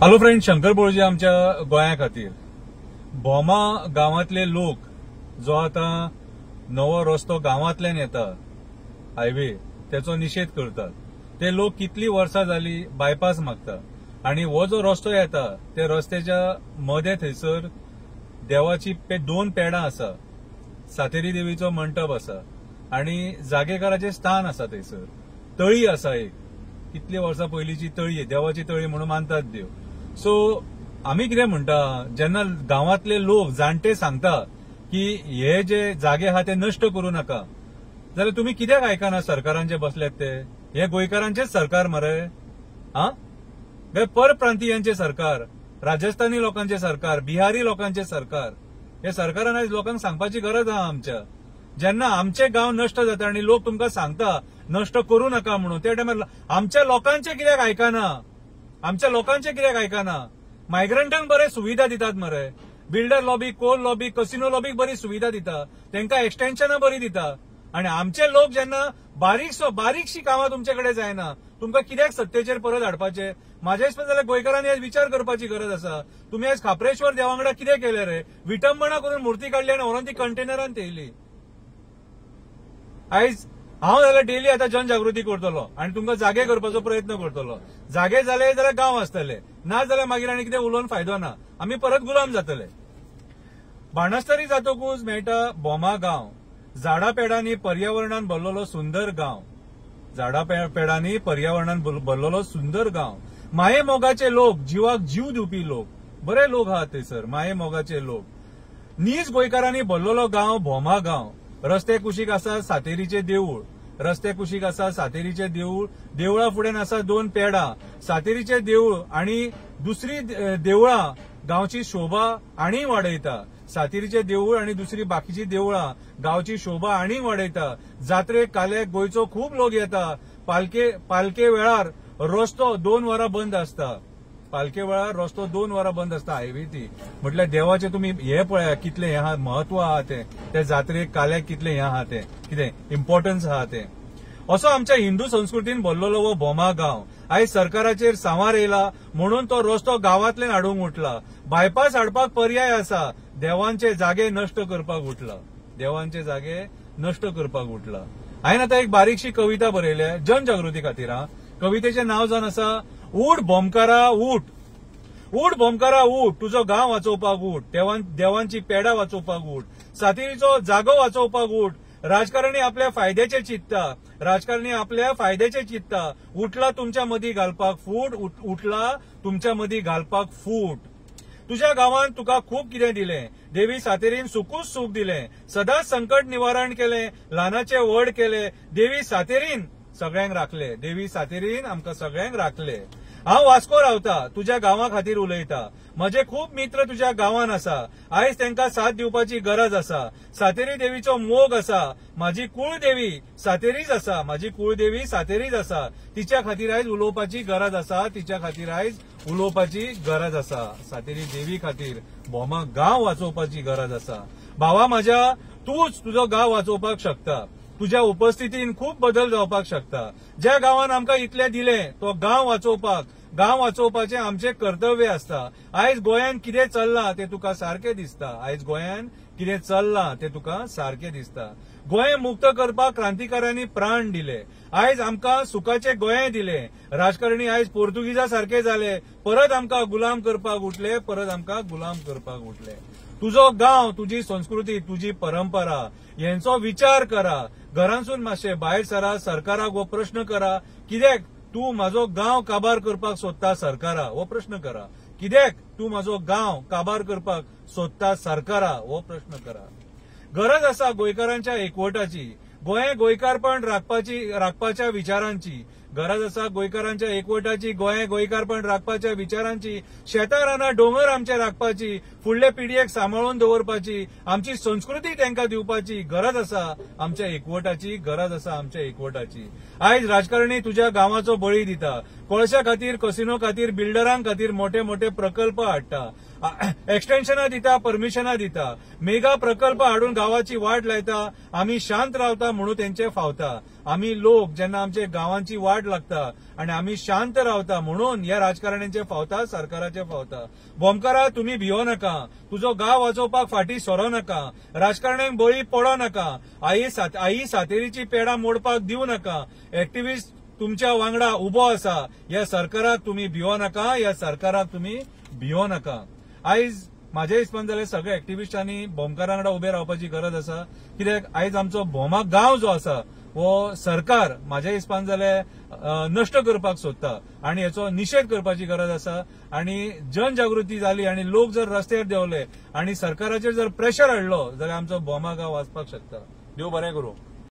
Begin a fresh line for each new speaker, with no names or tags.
Hello friend, Shankar बोळजे आमच्या गोंया खातीर बोमा गांवांतले लोक जो आता नवो रस्तो गांवांतल्यान येता हायवे त्याचो निषेध करतात। ते लोक कितली वर्सां जाली बायपास मागतात आणि हो जो रस्तो येता ते रस्त्याच्या मदें थंयसर देवाची दोन पेडां आसा, सातेरी देवीचो मंडप आसा आणि जागेकाराचें स्थान आसा, थंयसर तळी आसा, एक कितली वर्सां पयलींची तळी आहे, देवाची तळी म्हणून मानतात देव। सो आमी कितें म्हणटा, जेन्ना गांवांतले लोक जाणटे सांगता की हे जे जागे आहा ते नष्ट करू नका, जाल्यार तुम्ही कित्याक आयकना सरकारांचे बसल्यात ते? हे गोंयकारांचेच सरकार मरे, हे परप्रांतीयांचे सरकार, राजस्थानी लोकांचे सरकार, बिहारी लोकांचे सरकार। हे सरकारान आयज लोकांक सांगपाची गरज आहा आमच्या। जेन्ना आमचे गांव नष्ट जाता आणि लोक तुमकां सांगता नष्ट करू नका म्हणून, त्या टायमार आमच्या लोकांचे कित्याक आयकना? आमच्या लोकांचे कित्याक आयकना? मायग्रंटांक बरे सुविधा दितात मरे, builder lobby, coal lobby, casino लॉबीक बरी सुविधा दिता, तांकां एक्सटेन्शनां बरी दिता। आणि आमचे लोक जेन्ना बारीकशी कामां तुमचे कडेन जायना, तुमकां कित्याक सत्तेचेर परत हाडपाचे? म्हाज्या हिसपान जाल्यार गोंयकारांनी आज विचार करपाची गरज आसा। तुम्ही आज खापरेश्वर देवा वांगडा कितें केलें रे? विटंबना करून मूर्ती काडली आनी व्हरून ती कंटेनरान थेयली। आयज हांव जाल्यार डेली आता जनजागृती करतलो आणि तुमकां जागे करपाचो प्रयत्न करतलो। जागे जाले जाल्यार गांव आसतले, ना जाल्यार मागीर आनी कितें उलोवन फायदो ना, आमी परत गुलाम जातले। बाणस्तारी जातकूच मेळटा बोमा गांव, झाडां पेडांनी पर्यावरणान भरलेलो सुंदर गांव, झाडां पेडांनी पर्यावरणान भरलेलो सुंदर गांव। माये मोगाचे लोक, जिवाक जीव दिवपी लोक, बरे लोक आहात थंयसर, माये मोगाचे लोक। नीज गोंयकारांनी भरलेलो गांव बोमा गांव। रस्ते कुशीक आसा सातेरीचे देवूळ, रस्ते कुशीक आसा सातेरीचे देवूळ, देवळा फुड्यान आसा दोन पेडां, सातेरीचे देवूळ आणि दुसरी देवळां गांवची शोभा आनी वाडयता। सातेरीचे देवूळ आणि दुसरी बाकीची देवळां गांवची शोभा आनी वाडयता। जात्रेक काल्याक गोंयचो खूब लोक येता। पालखे वेळार रस्तो 2 वरां बंद आसता, पालखे वेळार रस्तो 2 वरां बंद आसता हायवे ती। म्हटल्यार देवाचे तुम्ही हे पळया कितले हे आहा, महत्व आहा ते जात्रेक काल्याक कितले हे आहा, ते कितें इम्पॉर्टन्स आहा ते। असो आमच्या हिंदू संस्कृतीन भरलेलो हो बोमा गांव आयज सरकाराचेर सांवार येयला म्हणून तो रस्तो गांवांतल्यान हाडूंक उठला। बायपास हाडपाक पर्याय आसा, देवांचे जागे नष्ट करपाक उठला, देवांचे जागे नष्ट करपाक उठला। हांवें आतां एक बारीकशी कविता बरयल्या जनजागृती खातीर। कवितेचें नांव जावन आसा उठ बोमकारा उठ, उठ बोमकारा उठ, तुजो गांव वाचोवपाक उठ, देवांची पेडां वाचोवपाक उठ, सातेरीचो जागो वाचोवपाक उठ। राजकारणी आपल्या फायद्याचे चित्ता, राजकारणी आपल्या फायद्याचे चित्ता, उठला तुमच्या मदीं घालपाक फूट, उठला तुमच्या मदीं घालपाक फूट। तुझ्या गांवांत तुका खूब कितें दिलें, देवी सातेरीन सुखूच सूख दिलें, सदांच संकट निवारण केलें, ल्हानाचे व्हड केलें, देवी सातेरीन सगळ्यांक राखले, देवी सातेरीन आमकां सगळ्यांक राखले। हांव वास्को रावता, तुज्या गांवा खातीर उलयता, म्हजे खूब मित्र तुज्या गांवांत आसा, आयज तांकां साथ दिवपाची गरज आसा। सातेरी देवीचो मोग आसा, म्हाजी कुळदेवी सातेरीच आसा, म्हाजी कुळदेवी सातेरीच आसा, तिच्या खातीर आयज उलोवपाची गरज आसा, तिच्या खातीर आयज उलोवपाची गरज आसा। सातेरी देवी खातीर बोमा गांव वाचोवपाची गरज आसा। भावा म्हाज्या, तूच तुजो गांव वाचोवपाक शकता, तुझ्या उपस्थितीन खूप बदल जावपाक शकता। ज्या गांवान आमकां इतलें दिलें तो गांव वाचोवपाचें आमचें कर्तव्य आसता। आयज गोंयान कितें चल्लां तें तुका सारकें दिसता, आयज गोंयान कितें चल्लां तें तुका सारकें दिसता। गोंय मुक्त करपाक क्रांतिकारांनी प्राण दिले, आयज आमकां सुखाचें गोंय दिलें। राजकारणी आयज पोर्तुगीजा सारखे जाले, परत आमकां गुलाम करपाक उठले, परत आमकां गुलाम करपाक उठले। तुजो गांव, तुजी संस्कृती, तुजी परंपरा यांचो विचार करा। घरांसून मातशें भायर सरा, सरकाराक हो प्रश्न करा, कित्याक तूं म्हाजो गांव काबार करपाक सोदता सरकारा, हो प्रश्न करा। कित्याक तूं म्हाजो गांव काबार करपाक सोदता सरकारा, हो प्रश्न करा। गरज आसा गोंयकारांच्या एकवटाची, गोंय गोंयकारपण राखपाच्या विचारांची गरज आसा, गोंयकारांच्या एकवटाची, गोंय गोंयकारपण राखपाच्या विचारांची, शेतां रानां दोंगर आमचे राखपाची, फुडले पिडयेक सांबाळून दवरपाची, आमची संस्कृती तांकां दिवपाची गरज आसा आमच्या एकवटाची, गरज आसा आमच्या एकवटाची। आयज राजकारणी तुज्या गांवाचो बळी दिता, कोळशा खातीर, कसिनो खातीर, बिल्डरांक खातीर मोठे मोठे प्रकल्प हाडटा, एक्सटेन्शनां दिता, परमिशनां दिता, मेगा प्रकल्प हाडून गांवाची वाट लायता, आमी शांत रावता म्हणून तेंचे फावता। आम्ही लोक जेन्ना आमच्या गावांची वाट लागता आणि आम्ही शांत रावता म्हणून ह्या राजकारण्यांचे फावता, सरकाराचे फावता. बोमकारा, तुम्ही भिवो नका, तुजो गाव वाचोवपाक फाटी सरो नका, राजकारण्यांक बळी पडो नका, आई सातेरीची पेडां मोडपाक दिवं नका. एक्टिव्हिस्ट तुमच्या वांगडा उबो आसा. ह्या सरकाराक तुम्ही भिवो नका, ह्या सरकाराक तुम्ही भिवो नका. आयज म्हाज्या हिसपान जाल्यार सगळ्या एक्टिव्हिस्टांनी बोमकारा वांगडा उबे रावपाची गरज आसा. कित्याक आयज आमचो बोमा गांव जो आसा हो सरकार म्हाज्या हिसपान जाल्यार नश्ट करपाक सोदता आणि हाचो निषेध करपाची गरज आसा. आणि जनजागृती जाली आणि लोक जर रस्त्यार देवले आणि सरकाराचेर जर प्रेशर हाडलो जाल्यार आमचो बोमा गांव वाचपाक शकता. देव बरें करूं.